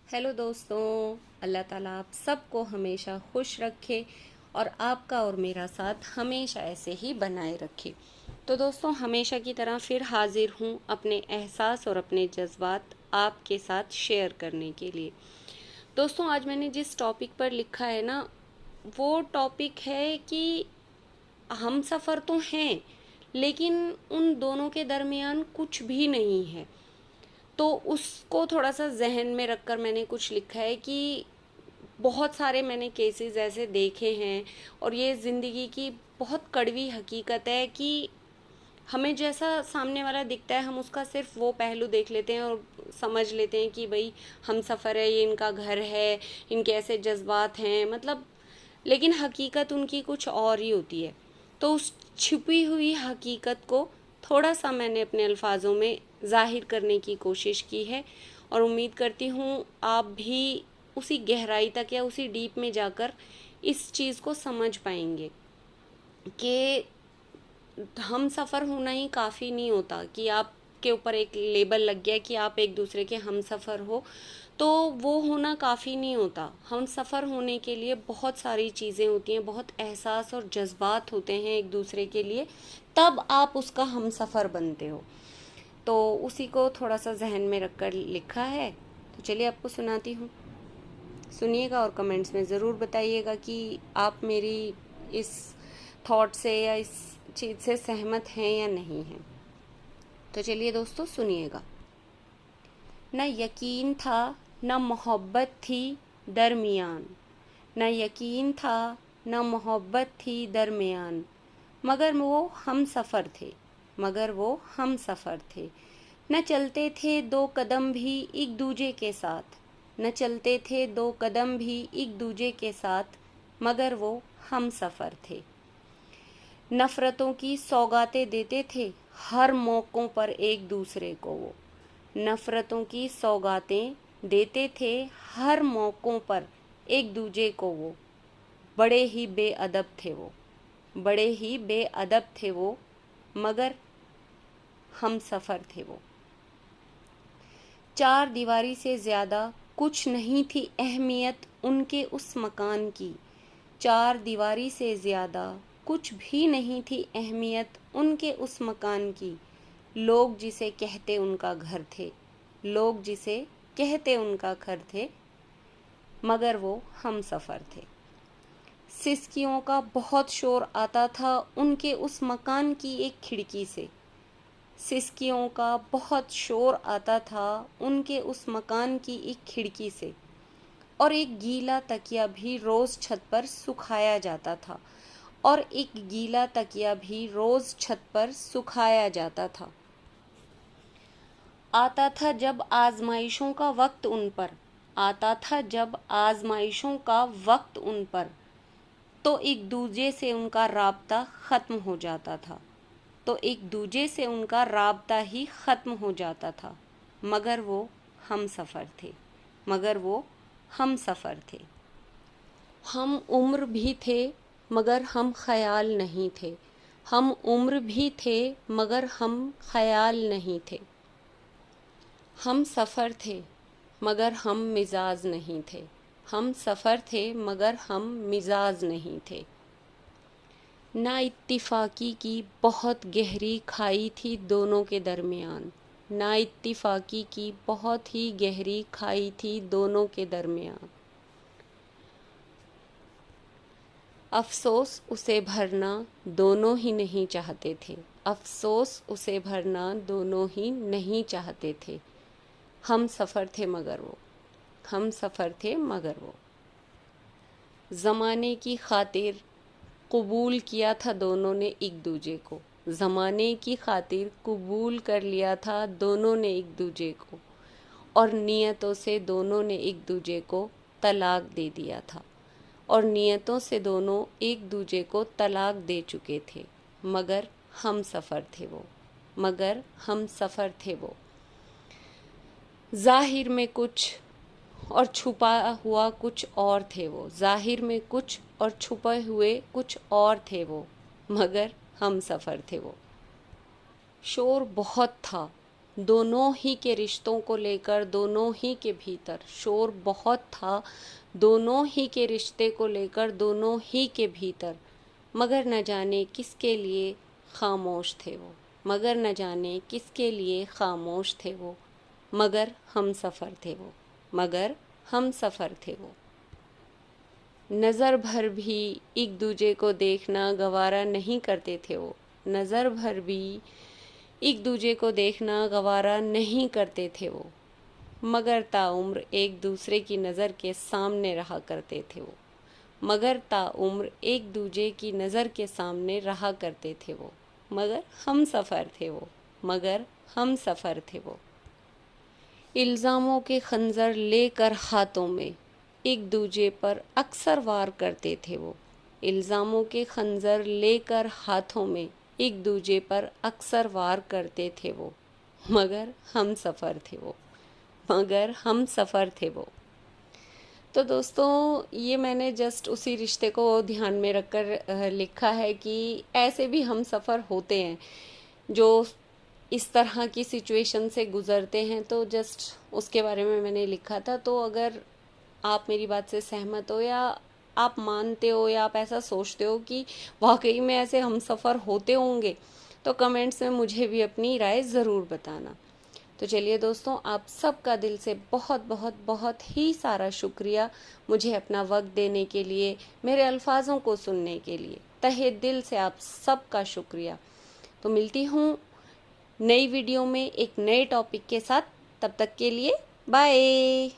Hello दोस्तों। अल्लाह ताला आप सबको हमेशा खुश रखे और आपका और मेरा साथ हमेशा ऐसे ही बनाए रखे। तो दोस्तों, हमेशा की तरह फिर हाजिर हूँ अपने एहसास और अपने जज्बात आपके साथ शेयर करने के लिए। दोस्तों, आज मैंने जिस टॉपिक पर लिखा है ना, वो टॉपिक है कि हम सफ़र तो हैं, लेकिन उन दोनों के दरमियान कुछ भी नहीं है। तो उसको थोड़ा सा जहन में रखकर मैंने कुछ लिखा है कि बहुत सारे मैंने केसेस ऐसे देखे हैं और ये ज़िंदगी की बहुत कड़वी हकीकत है कि हमें जैसा सामने वाला दिखता है हम उसका सिर्फ वो पहलू देख लेते हैं और समझ लेते हैं कि भाई हम सफ़र है, ये इनका घर है, इनके ऐसे जज्बात हैं, मतलब लेकिन हकीकत उनकी कुछ और ही होती है। तो उस छुपी हुई हकीकत को थोड़ा सा मैंने अपने अल्फाजों में ज़ाहिर करने की कोशिश की है और उम्मीद करती हूँ आप भी उसी गहराई तक या उसी डीप में जाकर इस चीज़ को समझ पाएंगे कि हम सफ़र होना ही काफ़ी नहीं होता कि आपके ऊपर एक लेबल लग गया कि आप एक दूसरे के हम सफ़र हो, तो वो होना काफ़ी नहीं होता। हम सफ़र होने के लिए बहुत सारी चीज़ें होती हैं, बहुत एहसास और जज्बात होते हैं एक दूसरे के लिए, तब आप उसका हम सफ़र बनते हो। तो उसी को थोड़ा सा जहन में रखकर लिखा है। तो चलिए आपको सुनाती हूँ, सुनिएगा और कमेंट्स में ज़रूर बताइएगा कि आप मेरी इस थॉट से या इस चीज़ से सहमत हैं या नहीं हैं। तो चलिए दोस्तों, सुनिएगा। न यकीन था, न मोहब्बत थी दरमियान, न यकीन था, न मोहब्बत थी दरमियान, मगर वो हम सफ़र थे, मगर वो हम सफ़र थे। न चलते थे दो कदम भी एक दूजे के साथ, न चलते थे दो कदम भी एक दूजे के साथ, मगर वो हम सफ़र थे। नफ़रतों की सौगातें देते थे हर मौक़ों पर एक दूसरे को वो, नफ़रतों की सौगातें देते थे हर मौक़ों पर एक दूजे को वो, बड़े ही बेअदब थे वो, बड़े ही बेअदब थे वो, मगर हम सफ़र थे वो। चार दीवारी से ज़्यादा कुछ नहीं थी अहमियत उनके उस मकान की, चार दीवारी से ज़्यादा कुछ भी नहीं थी अहमियत उनके उस मकान की। लोग जिसे कहते उनका घर थे, लोग जिसे कहते उनका घर थे, मगर वो हम सफ़र थे। सिसकियों का बहुत शोर आता था उनके उस मकान की एक खिड़की से, सिसकियों का बहुत शोर आता था उनके उस मकान की एक खिड़की से, और एक गीला तकिया भी रोज़ छत पर सुखाया जाता था, और एक गीला तकिया भी रोज़ छत पर सुखाया जाता था। आता था जब आजमाइशों का वक्त उन पर, आता था जब आजमाइशों का वक्त उन पर, तो एक दूजे से उनका राब्ता ख़त्म हो जाता था, तो एक दूजे से उनका राब्ता ही ख़त्म हो जाता था, मगर वो हम सफ़र थे, मगर वो हम सफ़र थे। हम उम्र भी थे मगर हम ख़याल नहीं थे, हम उम्र भी थे मगर हम ख़याल नहीं थे। हम सफ़र थे मगर हम मिजाज नहीं थे, हम सफ़र थे मगर हम मिजाज नहीं थे। ना इत्तिफ़ाक़ी की बहुत गहरी खाई थी दोनों के दरमियान, ना इत्तिफ़ाक़ी की बहुत ही गहरी खाई थी दोनों के दरमियान। अफ़सोस उसे भरना दोनों ही नहीं चाहते थे, अफ़सोस उसे भरना दोनों ही नहीं चाहते थे। हम सफ़र थे मगर वो, हम सफ़र थे मगर वो। ज़माने की खातिर कबूल किया था दोनों ने एक दूजे को, ज़माने की खातिर कबूल कर लिया था दोनों ने एक दूजे को, और नियतों से दोनों ने एक दूजे को तलाक दे दिया था, और नियतों से दोनों एक दूजे को तलाक दे चुके थे, मगर हम सफ़र थे वो, मगर हम सफ़र थे वो। ज़ाहिर में कुछ और छुपा हुआ कुछ और थे वो, ज़ाहिर में कुछ और छुपे हुए कुछ और थे वो, मगर हम सफ़र थे वो। शोर बहुत था दोनों ही के रिश्तों को लेकर दोनों ही के भीतर शोर बहुत था, दोनों ही के रिश्ते को लेकर दोनों ही के भीतर, मगर न जाने किसके लिए खामोश थे वो, मगर न जाने किसके लिए खामोश थे वो, मगर हम सफ़र थे वो, मगर हम सफ़र थे वो। नज़र भर भी एक दूजे को देखना गवारा नहीं करते थे वो, नज़र भर भी एक दूजे को देखना गवारा नहीं करते थे वो, मगर ताउम्र एक दूसरे की नज़र के सामने रहा करते थे वो, मगर ताउम्र एक दूजे की नज़र के सामने रहा करते थे वो, मगर हम सफ़र थे वो, मगर हम सफ़र थे वो। इल्ज़ामों के खंजर लेकर हाथों में एक दूजे पर अक्सर वार करते थे वो, इल्ज़ामों के खंजर लेकर हाथों में एक दूजे पर अक्सर वार करते थे वो, मगर हम सफ़र थे वो, मगर हम सफ़र थे वो। तो दोस्तों ये मैंने जस्ट उसी रिश्ते को ध्यान में रखकर लिखा है कि ऐसे भी हम सफ़र होते हैं जो इस तरह की सिचुएशन से गुज़रते हैं, तो जस्ट उसके बारे में मैंने लिखा था। तो अगर आप मेरी बात से सहमत हो या आप मानते हो या आप ऐसा सोचते हो कि वाकई में ऐसे हम सफ़र होते होंगे, तो कमेंट्स में मुझे भी अपनी राय ज़रूर बताना। तो चलिए दोस्तों, आप सबका दिल से बहुत बहुत बहुत ही सारा शुक्रिया मुझे अपना वक्त देने के लिए, मेरे अल्फाज़ों को सुनने के लिए, तहे दिल से आप सबका शुक्रिया। तो मिलती हूँ नई वीडियो में एक नए टॉपिक के साथ, तब तक के लिए बाय।